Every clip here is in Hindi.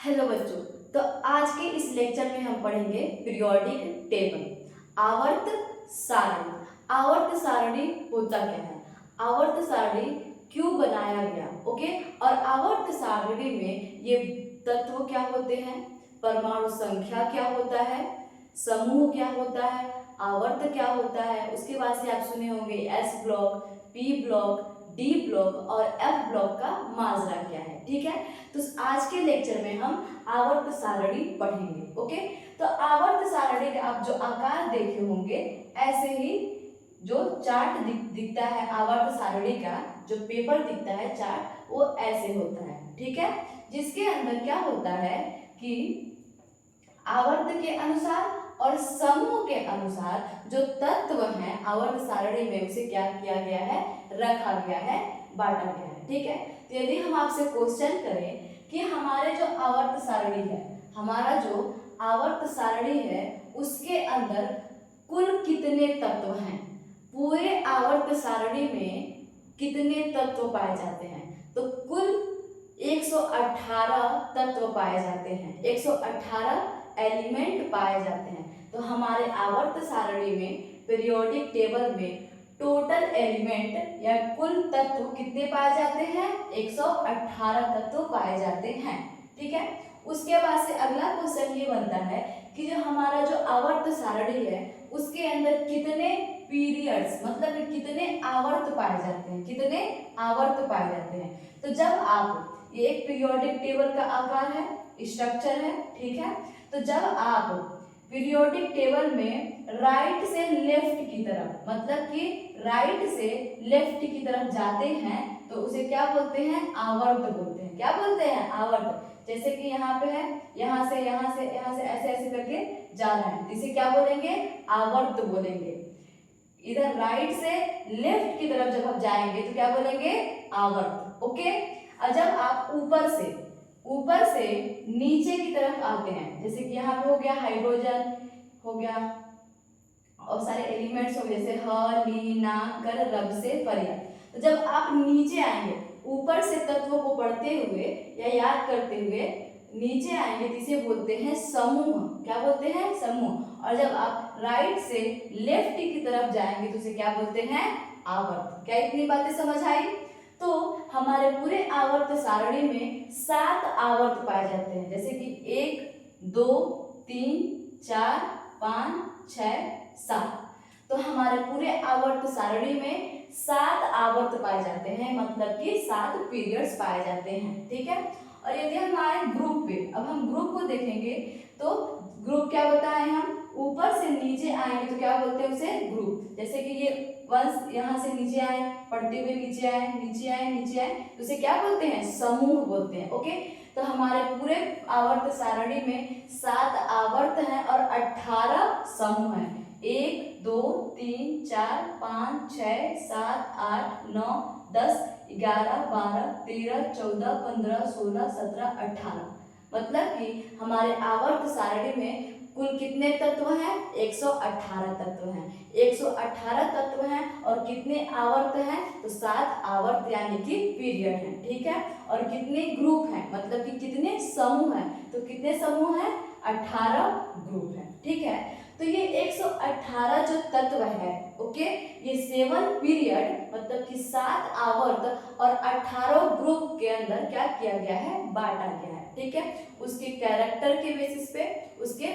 हेलो बच्चों। तो आज के इस लेक्चर में हम पढ़ेंगे पीरियोडिक टेबल, आवर्त सारणी। आवर्त सारणी होता क्या है, आवर्त सारणी क्यों बनाया गया, ओके। और आवर्त सारणी में ये तत्व क्या होते हैं, परमाणु संख्या क्या होता है, समूह क्या होता है, आवर्त क्या होता है। उसके बाद से आप सुने होंगे S block, P block, D block और एफ ब्लॉक का माजरा क्या है, ठीक है। तो आज के लेक्चर में हम आवर्त सारणी पढ़ेंगे, ओके। तो आवर्त सारणी का आप जो आकार देखे होंगे, ऐसे ही जो चार्ट दिखता है आवर्त सारणी का, जो पेपर दिखता है चार्ट, वो ऐसे होता है, ठीक है। जिसके अंदर क्या होता है कि आवर्त के अनुसार और समूह के अनुसार जो तत्व हैं आवर्त सारणी में, उसे क्या किया गया है, रखा गया है, बांटा गया है, ठीक है। तो यदि हम आपसे क्वेश्चन करें कि हमारे जो आवर्त सारणी है, हमारा जो आवर्त सारणी है उसके अंदर कुल कितने तत्व हैं, पूरे आवर्त सारणी में कितने तत्व पाए जाते हैं, तो कुल 118 तत्व पाए जाते हैं, 118 एलिमेंट पाए जाते हैं। तो हमारे आवर्त सारणी में, पीरियोडिक टेबल में टोटल एलिमेंट या कुल तत्व कितने पाए जाते हैं, 118 तत्व पाए जाते हैं, ठीक है। उसके बाद से अगला क्वेश्चन ये बनता है कि जो हमारा जो आवर्त सारणी है उसके अंदर कितने पीरियड्स, मतलब कितने आवर्त पाए जाते हैं, कितने आवर्त पाए जाते हैं। तो जब आप, ये एक पीरियोडिक टेबल का आकार है, स्ट्रक्चर है, ठीक है। तो जब आप पीरियोडिक टेबल में राइट से लेफ्ट की तरफ, मतलब कि राइट से लेफ्ट की तरफ जाते हैं तो उसे क्या बोलते हैं, आवर्त बोलते हैं। क्या बोलते हैं, आवर्त। जैसे कि यहाँ पे है, यहाँ से यहाँ से यहाँ से ऐसे ऐसे करके जा रहा है, इसे क्या बोलेंगे, आवर्त बोलेंगे। इधर राइट से लेफ्ट की तरफ जब आप जाएंगे तो क्या बोलेंगे, आवर्त, ओके। और जब आप ऊपर से नीचे की तरफ आते हैं, जैसे कि यहाँ पे हो गया हाइड्रोजन, हो गया और सारे एलिमेंट्स हो गए, जैसे ह, ली, ना, कर, रब से पर्याय। तो जब आप नीचे आएंगे, ऊपर से तत्वों को पढ़ते हुए या याद करते हुए नीचे आएंगे तो इसे बोलते हैं समूह। क्या बोलते हैं, समूह। और जब आप राइट से लेफ्ट की तरफ जाएंगे तो उसे क्या बोलते हैं, आवर्त। क्या इतनी बातें समझ आई। तो हमारे पूरे आवर्त सारणी में 7 आवर्त पाए जाते हैं, जैसे कि 1 2 3 4 5 6 7। तो हमारे पूरे आवर्त सारणी में 7 आवर्त पाए जाते हैं, मतलब कि 7 पीरियड्स पाए जाते हैं, ठीक है। और यदि हम आए ग्रुप पे, अब हम ग्रुप को देखेंगे तो ग्रुप क्या बताए, हम ऊपर से नीचे आएंगे तो क्या बोलते हैं उसे, ग्रुप। जैसे कि ये वंश यहाँ से नीचे आए, पढ़ते हुए नीचे आए, नीचे आए, नीचे आए, तो उसे क्या बोलते हैं, समूह बोलते हैं, ओके। तो हमारे पूरे आवर्त सारणी में 7 आवर्त हैं और 18 समूह हैं। 1 2 3 4 5 6 7 8 9 10 11 12 13 14 15 16 17 18। मतलब कि हमारे आवर्त सारणी में कुल कितने तत्व हैं, 118 तत्व हैं। 118 तत्व हैं और कितने आवर्त हैं, तो 7 आवर्त यानी कि पीरियड हैं, ठीक है। और कितने ग्रुप हैं, मतलब कि कितने समूह हैं, तो कितने समूह हैं, 18 ग्रुप हैं, ठीक है। तो ये 118 जो तत्व है, ओके, ये 7 पीरियड मतलब कि 7 आवर्त और 18 ग्रुप के अंदर क्या किया गया है, बांटा गया है, ठीक है। उसके कैरेक्टर के बेसिस पे, उसके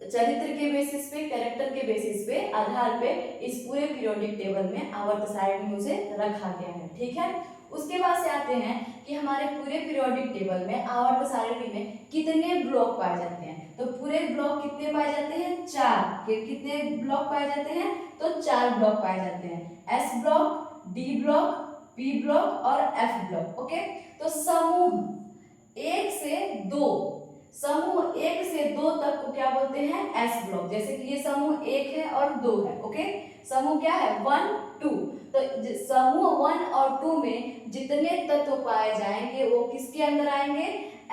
चरित्र के बेसिस पे, कैरेक्टर के बेसिस पे, आधार पे इस पूरे पीरियोडिक टेबल में आवर्त सारणी में उसे रखा गया है, ठीक है। उसके बाद से आते हैं कि हमारे पूरे पीरियोडिक टेबल में आवर्त सारणी में कितने ब्लॉक पाए जाते हैं। तो पूरे ब्लॉक कितने पाए जाते हैं, 4। कितने ब्लॉक पाए जाते हैं, तो 4 ब्लॉक पाए जाते हैं, S block, D block, P block और एफ ब्लॉक, ओके। तो समूह 1 से 2, समूह 1 से 2 तक को क्या बोलते हैं, एस ब्लॉक। जैसे कि ये समूह 1 है और 2 है, ओके। समूह क्या है, 1 2। तो समूह 1 और 2 में जितने तत्व पाए जाएंगे वो किसके अंदर आएंगे,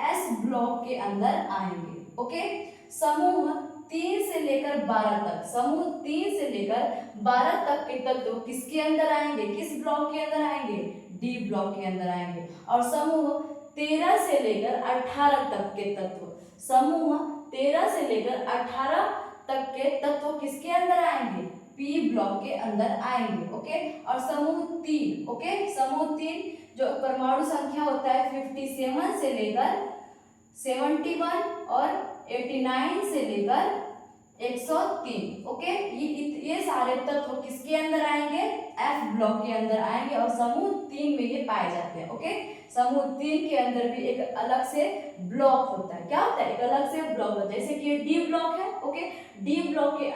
एस ब्लॉक के अंदर आएंगे, ओके। समूह 3 से लेकर 12 तक, समूह 3 से लेकर 12 तक के तत्व किसके अंदर आएंगे, किस ब्लॉक के अंदर आएंगे, डी ब्लॉक के अंदर आएंगे। और समूह 13 से लेकर 18 तक के तत्व, समूह 13 से लेकर 18 तक के तत्व किसके अंदर आएंगे? पी ब्लॉक के अंदर आएंगे। ओके, और समूह 3, ओके, समूह 3 जो परमाणु संख्या होता है 57 से लेकर 71 और 89 से लेकर 103। ओके, ये सारे तत्व किसके अंदर आएंगे? एफ ब्लॉक के अंदर आएंगे और समूह 3 में ये पाए जाते हैं। ओके, समूह 3 के अंदर भी एक अलग से ब्लॉक होता है। क्या होता है? एक अलग से ब्लॉक होता है, जैसे कि डी ब्लॉक है। ओके, डी ब्लॉक के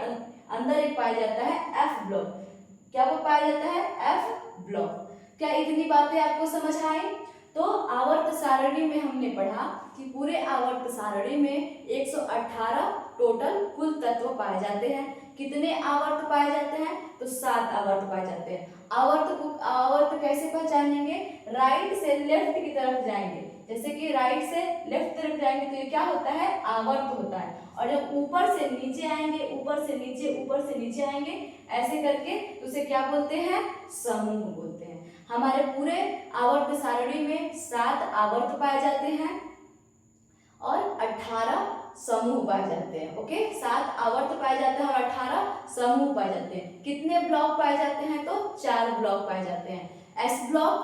अंदर एक पाया जाता है एफ ब्लॉक। क्या वो पाया जाता है? F block. क्या इतनी बातें आपको समझ आई? तो आवर्त सारणी में हमने पढ़ा कि पूरे आवर्त सारणी में 118 टोटल कुल तत्व पाए जाते हैं। कितने आवर्त पाए जाते हैं? तो 7 आवर्त पाए जाते हैं। आवर्त कैसे पहचानेंगे? राइट से लेफ्ट की तरफ जाएंगे, जैसे कि राइट से लेफ्ट तरफ जाएंगे तो ये क्या होता है? आवर्त होता है। और जब ऊपर से नीचे आएंगे, ऊपर से नीचे आएंगे, ऐसे करके तो उसे क्या बोलते हैं? समूह बोलते हैं। हमारे पूरे आवर्त सारणी में 7 आवर्त पाए जाते हैं और 18 समूह पाए जाते हैं। ओके, 7 आवर्त पाए जाते हैं और 18 समूह पाए जाते हैं। कितने ब्लॉक पाए जाते हैं? तो 4 ब्लॉक पाए जाते हैं, S block,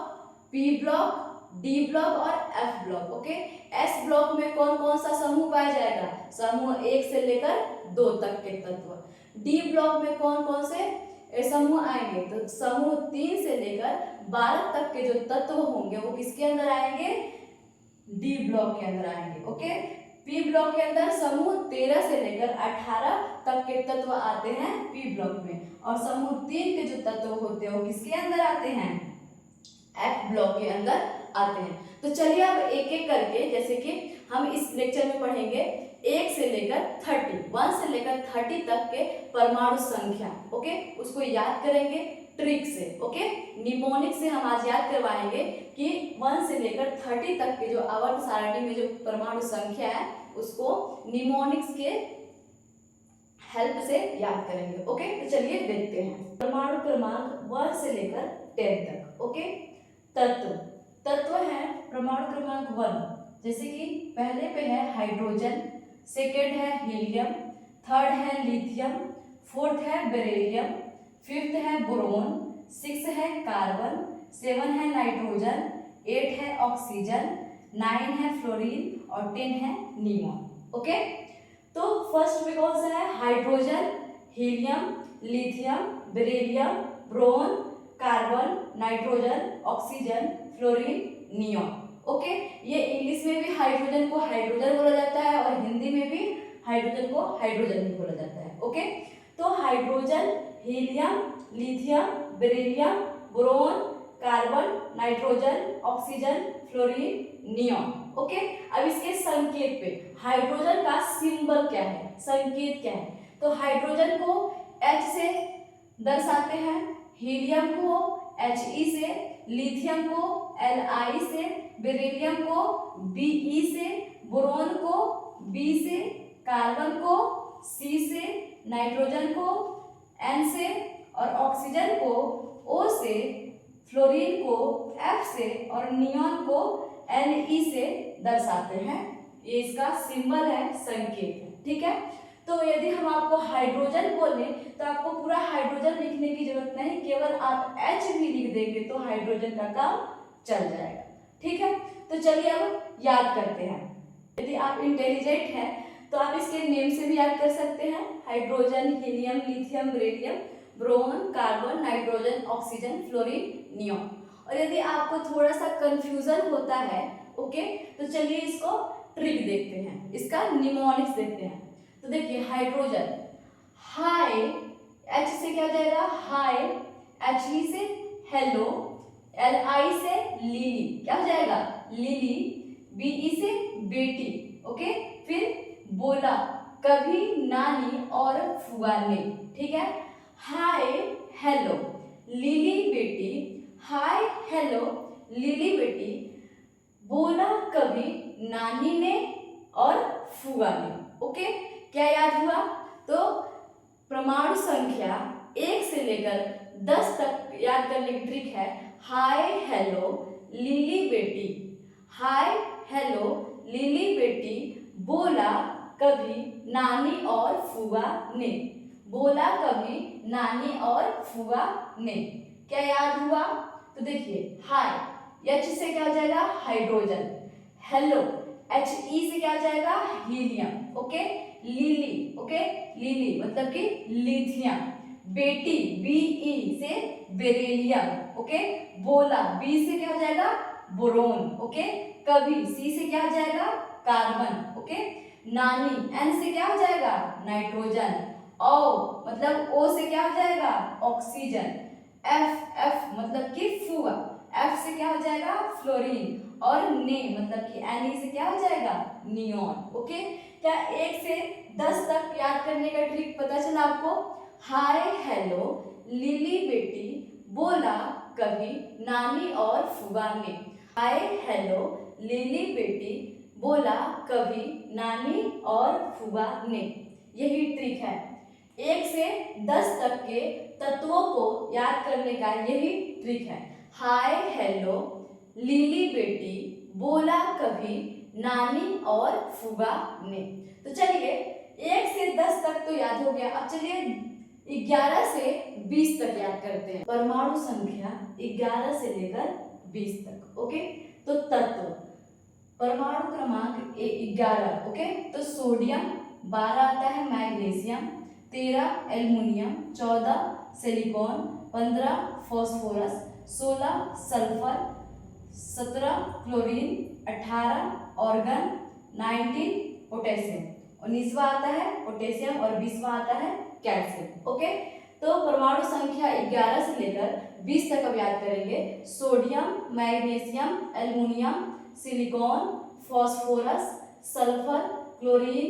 P block, D block और F block. Okay, S block में कौन कौन सा समूह पाया जाएगा? समूह 1 से लेकर 2 तक के तत्व। डी ब्लॉक में कौन कौन से समूह आएंगे? तो समूह 3 से लेकर 12 तक के जो तत्व होंगे वो किसके अंदर आएंगे? डी ब्लॉक के अंदर आएंगे। ओके, पी ब्लॉक के अंदर समूह 13 से लेकर 18 तक के तत्व आते हैं पी ब्लॉक में, और समूह 3 के जो तत्व होते हैं वो किसके अंदर आते हैं? एफ ब्लॉक के अंदर आते हैं। तो चलिए अब एक एक करके, जैसे कि हम इस लेक्चर में पढ़ेंगे 1 से लेकर 30 तक के परमाणु संख्या। ओके, उसको याद करेंगे ट्रिक से। ओके, निमोनिक से हम आज याद करवाएंगे कि 1 से लेकर 30 तक के जो आवर्त सारणी में जो परमाणु संख्या है उसको निमोनिक्स के हेल्प से याद करेंगे। ओके, तो चलिए देखते हैं। परमाणु क्रमांक 1 से लेकर 10 तक। ओके, तत्व है परमाणु क्रमांक 1, जैसे कि पहले पे है हाइड्रोजन, सेकेंड है हीलियम, थर्ड है लिथियम, फोर्थ है बेरिलियम, फिफ्थ है बोरोन, 6 है कार्बन, 7 है नाइट्रोजन, 8 है ऑक्सीजन, 9 है फ्लोरीन और 10 है नियॉन। ओके, तो फर्स्ट में कौन सा है? Hydrogen, helium, lithium, beryllium, boron, carbon, nitrogen, oxygen, fluorine, neon. Okay, ये इंग्लिश में भी हाइड्रोजन को हाइड्रोजन बोला जाता है और हिंदी में भी हाइड्रोजन को हाइड्रोजन ही बोला जाता है। ओके, तो hydrogen, helium, lithium, beryllium, boron, carbon, nitrogen, oxygen, fluorine, neon. Okay, अब इसके संकेत पे हाइड्रोजन का सिंबल क्या है, संकेत क्या है? तो हाइड्रोजन को H से दर्शाते हैं, हीलियम को He से, लिथियम को Li से, बेरिलियम को Be से, बोरोन को B से, कार्बन को C से, नाइट्रोजन को N से और ऑक्सीजन को O से, फ्लोरीन को F से और नियॉन को Ne से दर्शाते हैं। ये इसका सिंबल है, संकेत है। ठीक है, तो यदि हम आपको हाइड्रोजन बोले तो आपको पूरा हाइड्रोजन लिखने की जरूरत नहीं, केवल आप H भी लिख देंगे तो हाइड्रोजन का काम चल जाएगा। ठीक है, तो चलिए अब याद करते हैं। यदि आप इंटेलिजेंट हैं तो आप इसके नेम से भी याद कर सकते हैं, hydrogen, helium, lithium, beryllium, boron, carbon, nitrogen, oxygen, fluorine, neon. और यदि आपको थोड़ा सा कंफ्यूजन होता है, ओके, तो चलिए इसको ट्रिक देखते हैं, इसका निमोनिक्स देखते हैं। तो देखिए हाइड्रोजन, हाई, H से क्या जाएगा? हाई, He से हेलो, Li से लिली, क्या हो जाएगा? लिली, Be से बेटी। ओके, फिर बोला, कभी, नानी और फुआने। ठीक है, हाय हेलो लिली बेटी, हाय हेलो लिली बेटी, बोला कभी नानी ने और फुआ ने। ओके, क्या याद हुआ? तो परमाणु संख्या 1 से लेकर 10 तक याद करने की ट्रिक है, हाय हेलो लिली बेटी, हाय हेलो लिली बेटी, बोला कभी नानी और फूआ ने। बोला कभी नानी और फूआ ने। क्या याद हुआ? तो देखिए, हाय एच से क्या हो जाएगा? हाइड्रोजन। हेलो एच ई से क्या हो जाएगा? Helium. Okay, lily, okay, lily मतलब कि लिथियम। बेटी बी ई से बेरिलियम। ओके, बोला बी से क्या हो जाएगा? बोरोन। ओके, कभी सी से क्या हो जाएगा? कार्बन। ओके, नानी एन से क्या हो जाएगा? नाइट्रोजन। ओ मतलब ओ से क्या हो जाएगा? ऑक्सीजन। एफ एफ मतलब कि फुआ, एफ से क्या हो जाएगा? फ्लोरीन। और ने मतलब कि एन से क्या हो जाएगा? नियॉन। ओके, क्या 1 से 10 तक याद करने का ट्रिक पता चला आपको? हाय हेलो लिली बेटी, बोला कभी नानी और फुआ ने। हाय हेलो लिली बेटी, बोला कभी नानी और फुआ ने। यही ट्रिक है। 1 से 10 तक के तत्वों को याद करने का यही ट्रिक है। हाय हेलो लिली बेटी, बोला कभी नानी और फुआ ने। तो चलिए 1 से 10 तक तो याद हो गया। अब चलिए 11 से 20 तक याद करते हैं। परमाणु संख्या 11 से लेकर 20 तक। ओके, तो तत्व परमाणु क्रमांक 11। ओके, तो सोडियम, 12 आता है magnesium, 13 aluminium, 14 silicon, 15 phosphorus, 16 sulphur, 17 chlorine, 18 argon, 19 potassium, 19वां आता है पोटेशियम और 20वां आता है कैल्शियम। ओके, तो परमाणु संख्या 11 से लेकर 20 तक अब याद करेंगे। Sodium, magnesium, aluminium, silicon, phosphorus, sulphur, chlorine,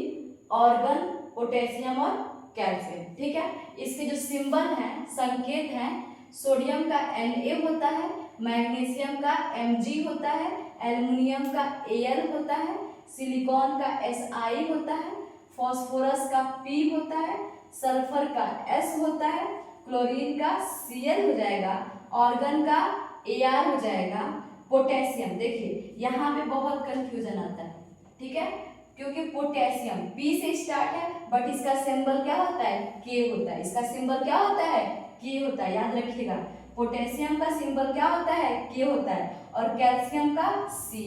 organ, potassium और कैल्शियम। ठीक है, इसके जो सिंबल हैं, संकेत हैं, सोडियम का Na होता है, मैग्नीशियम का Mg होता है, एल्युमिनियम का Al होता है, सिलिकॉन का Si होता है, फास्फोरस का P होता है, सल्फर का S होता है, क्लोरीन का Cl हो जाएगा, ऑर्गन का Ar हो जाएगा, पोटेशियम। देखिए यहाँ पे बहुत कंफ्यूजन आता है, ठीक है, क्योंकि पोटेशियम P से स्टार्ट है बट इसका सिंबल क्या होता है? K होता है। इसका सिंबल क्या होता है? K होता है, याद रखिएगा। पोटेशियम का सिंबल क्या होता है? K होता है। और कैल्शियम का C।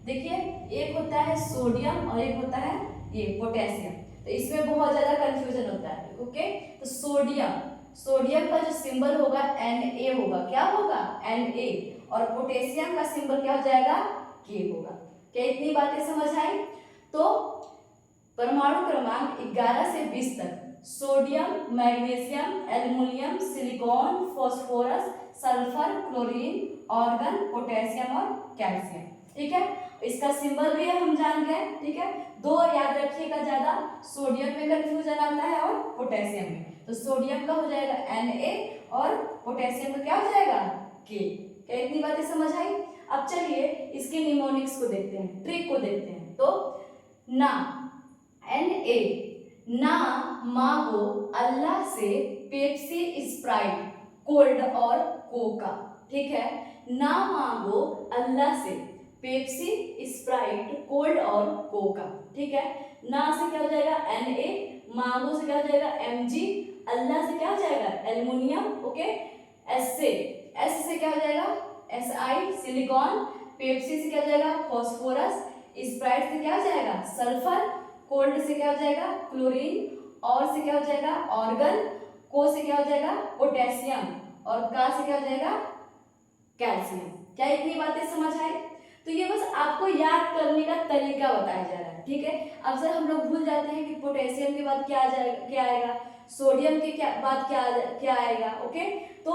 देखिए एक होता है सोडियम और एक होता है ये पोटेशियम, तो इसमें बहुत ज्यादा कंफ्यूजन होता है। ओके, तो सोडियम का जो सिंबल होगा Na होगा। क्या होगा? Na। और पोटेशियम का सिंबल क्या हो जाएगा? K होगा। क्या इतनी बातें समझ आई? तो परमाणु क्रमांक 11 से 20 तक sodium, magnesium, aluminium, silicon, phosphorus, sulphur, chlorine, organ, potassium और कैल्शियम। ठीक है, इसका सिंबल भी हम जान गए। ठीक है, दो याद रखिएगा ज्यादा, सोडियम में कंफ्यूजन आता है और पोटेशियम में। तो सोडियम का हो जाएगा Na और पोटेशियम का क्या हो जाएगा? K। क्या इतनी बातें समझ आई? अब चलिए इसके निमोनिक्स को देखते हैं, ट्रिक को देखते हैं। तो ना Na, ना मांगो अल्लाह से पेप्सी, स्प्राइट, कोल्ड और कोका। ठीक है, ना मांगो अल्लाह से पेप्सी, स्प्राइट, कोल्ड और कोका। ठीक है, ना से क्या हो जाएगा? Na, मांगो से क्या हो जाएगा? Mg, अल्लाह से क्या हो जाएगा? एल्युमिनियम। ओके, एस से क्या हो जाएगा? Si, सिलिकॉन, पेप्सी से क्या हो जाएगा? फास्फोरस, स्प्राइट से क्या हो जाएगा? सल्फर, कोल्ड से क्या हो जाएगा? क्लोरीन, और से क्या हो जाएगा? ऑर्गन, को से क्या हो जाएगा? पोटेशियम, और का से क्या हो जाएगा? कैल्शियम। क्या इतनी बातें समझ आई? तो ये बस आपको याद करने का तरीका बताया जा रहा है। ठीक है, अक्सर हम लोग भूल जाते हैं कि पोटेशियम के बाद क्या आ जाएगा, क्या आएगा, सोडियम के बाद क्या आएगा। ओके, तो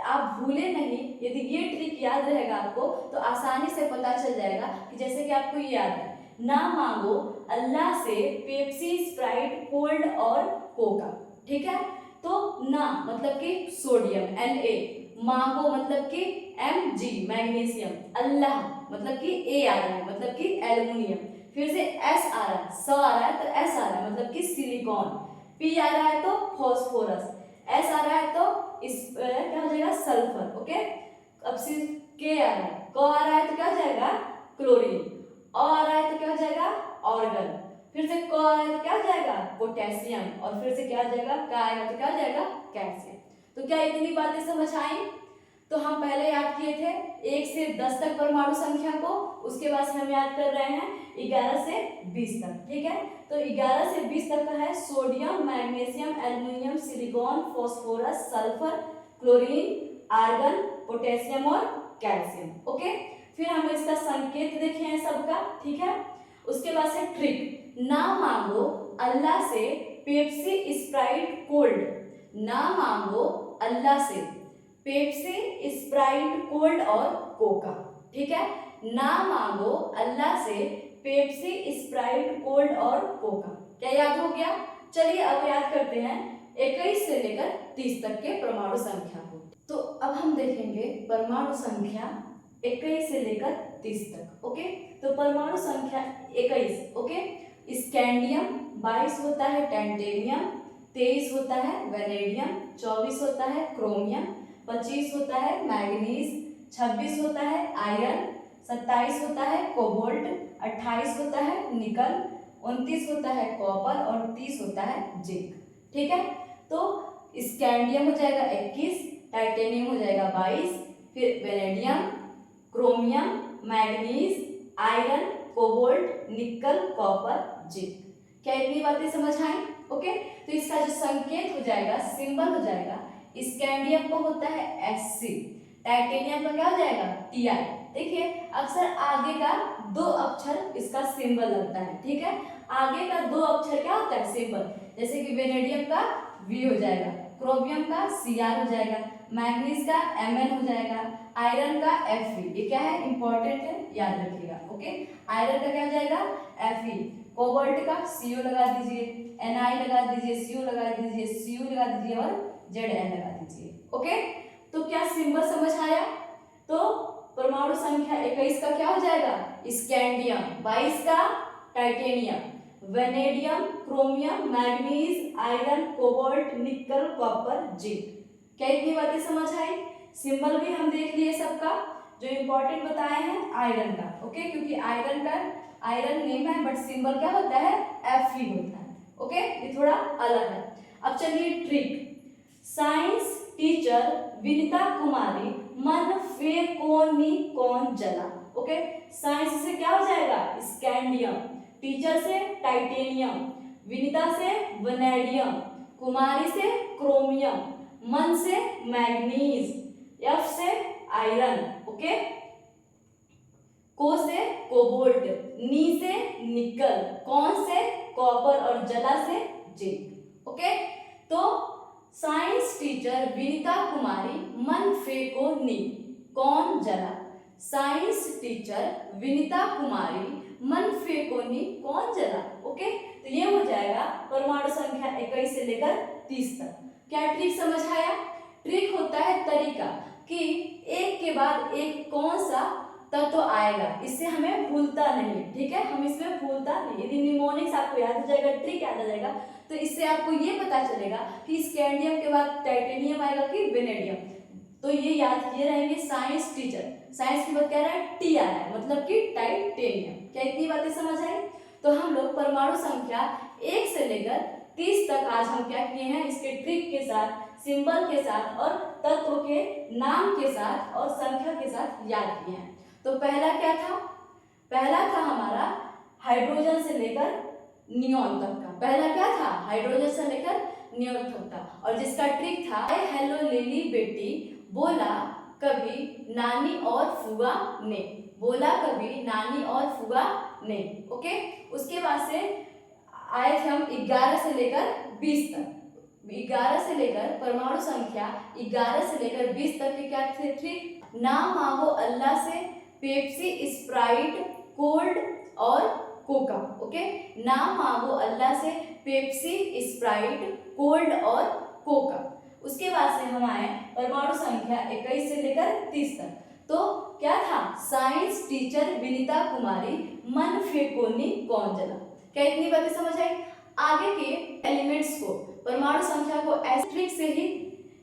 आप भूले नहीं। यदि ये ट्रिक याद रहेगा आपको तो आसानी से पता चल जाएगा कि जैसे कि आपको ये याद है, ना मांगो अल्लाह से पेप्सी, स्प्राइट, कोल्ड और कोका। ठीक है, तो ना मतलब कि सोडियम Na, मांगो मतलब कि Mg मैग्नीशियम, अल्लाह मतलब कि A आ रहा है मतलब कि एल्युमिनियम, फिर से S आ रहा है, स आ रहा है तो S आ रहा है मतलब कि सिलिकॉन, P आ रहा है तो फास्फोरस, S आ रहा है तो इस क्या हो जाएगा? सल्फर। ओके, अब सिर्फ K आ रहा है, क आ रहा है तो क्या हो जाएगा? क्लोरीन, और आए तो क्या हो जाएगा ऑर्गन, फिर से क आए तो क्या हो जाएगा पोटेशियम, और फिर से क्या हो जाएगा का आएगा तो क्या हो जाएगा कैल्शियम। तो क्या इतनी बातें समझ आई? तो हम पहले याद किए थे 1 से 10 तक परमाणु संख्या को, उसके बाद से हम याद कर रहे हैं 11 से 20 तक। ठीक है, तो 11 से 20 तक का है sodium, magnesium, aluminium, silicon, phosphorus, sulphur, chlorine, argon, potassium और कैल्शियम। ओके, फिर हम इसका संकेत देखे हैं सबका। ठीक है, उसके बाद से ट्रिक, ना मांगो अल्लाह से पेप्सी स्प्राइट कोल्ड, ना मांगो अल्लाह से पेप्सी स्प्राइट कोल्ड और कोका। ठीक है, ना मांगो अल्लाह से पेप्सी स्प्राइट कोल्ड और कोका। क्या याद हो गया? चलिए अब याद करते हैं 21 से लेकर 30 तक के परमाणु संख्या को। तो अब हम देखेंगे परमाणु संख्या 21 से लेकर 30 तक। ओके, तो परमाणु संख्या 21, ओके, स्कैंडियम, 22 होता है टाइटेनियम, 23 होता है वेनेडियम, 24 होता है क्रोमियम, 25 होता है मैग्नीज, 26 होता है आयरन, 27 होता है कोबाल्ट, 28 होता है निकल, 29 होता है कॉपर और 30 होता है जिंक। ठीक है, तो स्कैंडियम हो जाएगा 21, टाइटेनियम हो जाएगा 22, फिर vanadium, chromium, manganese, iron, cobalt, निकल, कॉपर, जिंक। क्या इतनी बातें समझ आई? ओके, तो इसका जो संकेत हो जाएगा, सिंबल हो जाएगा, स्कैंडियम को होता है Sc, टाइटेनियम का क्या हो जाएगा Ti। देखिए अक्सर आगे का 2 अक्षर इसका सिंबल लगता है। ठीक है, आगे का 2 अक्षर क्या होता है सिंबल, जैसे कि वेनेडियम का V हो जाएगा, क्रोमियम का Cr हो जाएगा, मैग्नीज का Mn हो जाएगा, आयरन का Fe। ये क्या है इंपॉर्टेंट है, याद रखिएगा। ओके, आयरन का क्या हो जाएगा Fe, कोबाल्ट का CO लगा दीजिए, Na लगा दीजिए, CO लगा दीजिए, Cu लगा दीजिए और Zn लगा दीजिए। ओके, तो क्या सिंबल समझ आया? तो परमाणु संख्या 21 का क्या हो जाएगा स्कैंडियम, 22 का titanium, vanadium, chromium, manganese, iron, cobalt, निकल, कॉपर, जिंक। क्या इतनी बातें समझ आई? सिंबल भी हम देख लिए सबका, जो इंपॉर्टेंट बताए हैं आयरन का। ओके, क्योंकि आयरन का आयरन नेम है बट सिंबल क्या होता है Fe होता है। ओके, ये थोड़ा अलग है। अब चलिए ट्रिक, साइंस टीचर विनीता कुमारी मन फेकोनी कौन जला। ओके, साइंस से क्या हो जाएगा स्कैंडियम, टीचर से टाइटेनियम, विनीता से वनेडियम, कुमारी से क्रोमियम, मन से मैग्नीज, F से आयरन, ओके, को से कोबाल्ट, नी से निकल, कौन से कॉपर और जला से जिंक। ओके, तो साइंस टीचर विनीता कुमारी मन फेको नी कौन जला, साइंस टीचर विनीता कुमारी मन फेको नी कौन जला। ओके, तो ये हो जाएगा परमाणु संख्या 21 से लेकर 30 तक। क्या ट्रिक समझ आया? ट्रिक होता है तरीका कि एक के बाद एक कौन सा तत्व तो आएगा, इससे हमें भूलता नहीं। ठीक है, हम इसमें भूलता नहीं। यदि निमोनिक्स आपको याद हो जाएगा, ट्रिक याद आ जाएगा, तो इससे आपको ये पता चलेगा कि स्कैंडियम के बाद टाइटेनियम आएगा कि वेनेडियम। तो ये याद किए रहेंगे साइंस टीचर, साइंस के बाद क्या रहा है टी आ रहा है, मतलब कि टाइटेनियम। क्या इतनी बातें समझ आई? तो हम लोग परमाणु संख्या 1 से लेकर 30 तक आज हम क्या किए हैं, इसके ट्रिक के साथ, सिंबल के साथ और तत्व के नाम के साथ और संख्या के साथ याद किए हैं। तो पहला क्या था? पहला था हमारा हाइड्रोजन से लेकर नियॉन तक का। पहला क्या था? हाइड्रोजन से लेकर नियॉन तक था, और जिसका ट्रिक था हेलो लिली बेटी बोला कभी नानी और फुआ ने, बोला कभी नानी और फुआ ने। ओके, उसके बाद से आए थे हम 11 से लेकर 20 तक। 11 से लेकर परमाणु संख्या 11 से लेकर 20 तक के क्या थे ट्रिक? ना मांगो अल्लाह से पेप्सी स्प्राइट कोल्ड और कोका। ओके, ना मांगो अल्लाह से पेप्सी स्प्राइट कोल्ड और कोका। उसके बाद से हम आए परमाणु संख्या 21 से लेकर 30 तक। तो क्या था? साइंस टीचर विनीता कुमारी मन फेकोनी कौन जला। क्या इतनी बातें समझ आई? आगे के एलिमेंट्स को, परमाणु संख्या को ऐसे ट्रिक से ही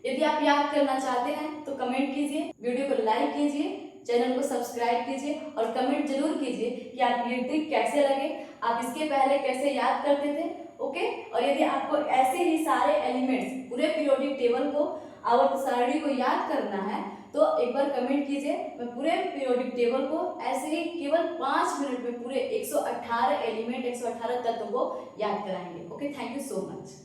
यदि आप याद करना चाहते हैं तो कमेंट कीजिए, वीडियो को लाइक कीजिए, चैनल को सब्सक्राइब कीजिए और कमेंट जरूर कीजिए कि आप ये ट्रिक कैसे लगे, आप इसके पहले कैसे याद करते थे। ओके, और यदि आपको ऐसे ही सारे एलिमेंट्स पूरे पीरियोडिक टेबल को, आवर्त सारणी को याद करना है तो एक बार कमेंट कीजिए। मैं पूरे पीरियोडिक टेबल को ऐसे ही केवल 5 मिनट में पूरे 118 एलिमेंट, 118 तत्व को याद कराएंगे। Okay, thank you so much.